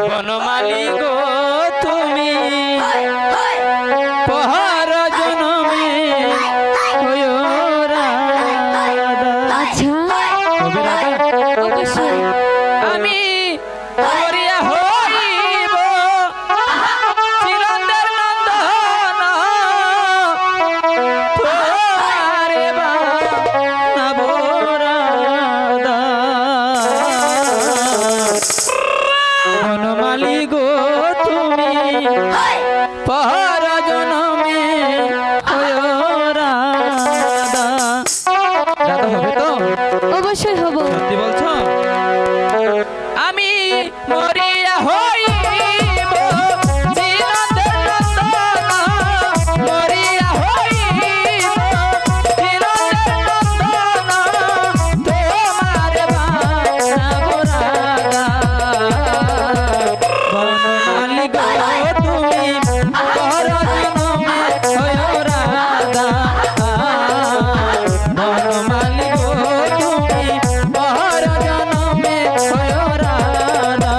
বনমালী গো তুমি পহর জনমে হইও রাধা। আচ্ছা হবে রাধা? অবশ্যই। আমি মরিয়া হইব চিরঞ্জের নন্দন তোমারে বানাবো রাধা। বনমালী গো তুমি পহর জনমে হইও রাধা। রাধা হবে তো? অবশ্যই হব। সত্যি বলছো? আমি মরিয়া হইব চিরঞ্জের নন্দন, মরিয়া হইব চিরঞ্জের নন্দন তোমারে বানাবো রাধা। বনমালী গো তুমি পর জনমে হইও রাধা। বনমালী গো তুমি পর জনমে হইও রাধা।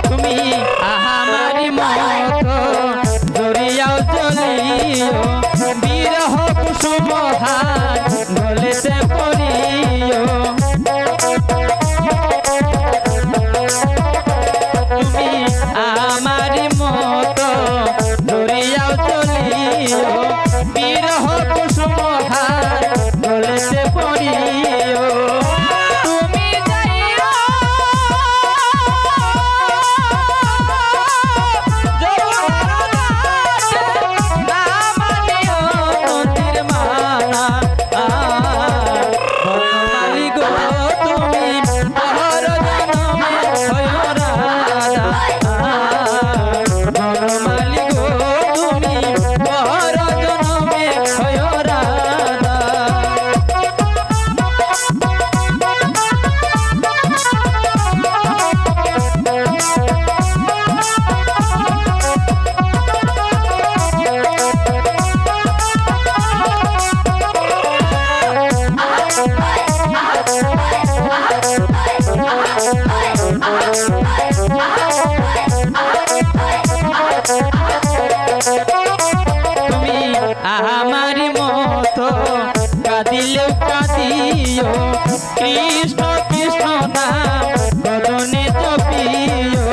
তুমি আহামারি মতো জড়িয়াও চলিও, বিরহ কুসুম হাত গলেতে পড়িও। তুমি আমারি মতো জড়িয়াও চলিও, বিরহ কুসুম হাত গলেতে পড়িও। তুমি যাইও বনমালী গো তুমি পহর জনমে হইও রাধা। বনমালী গো তুমি পহর জনমে হইও রাধা। তুমি আমারি মতো কাঁদিলেও কাঁদিও, কৃষ্ণ কৃষ্ণ নাম বদনে জপিও।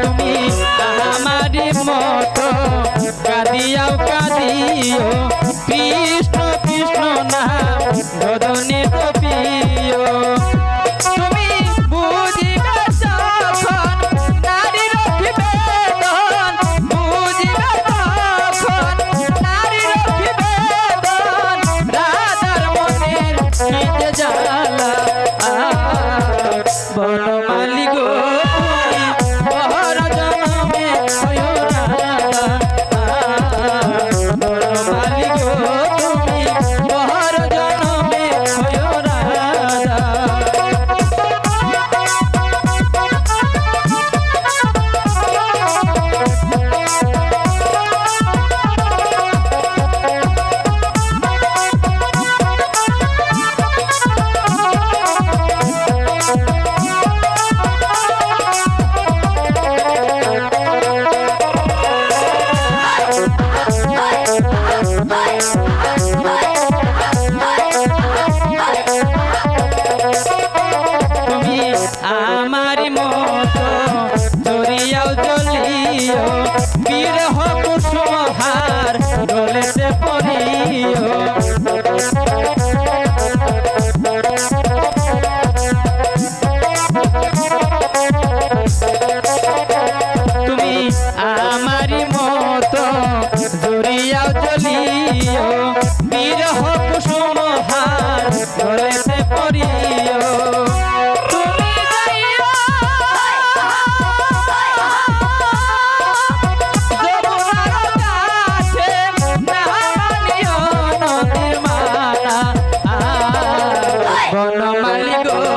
তুমি আমারি মতো কাঁদিয়াও কাঁদিও, কৃষ্ণ কৃষ্ণ নাম বদনে জপিও। তুমি বুঝিবে যখন নারীর বিবেদন, বুঝিবে তখন নারীর বিবেদন, রাধার মনের কি যে জ্বালা। বনমালী গো তুমি পহর জনমে হইও রাধা। বনমালী গো তুমি পহর জনমে হইও রাধা। তুমি আমারি মতো জড়িয়াও জ্বলিও, বিরহ কুসুম হার গলেতে পড়িও। তুমি আমারি মতো জড়িয়াও জ্বলিও, বিরহ কুসুম হার গলেতে পড়িও। বনমালী গো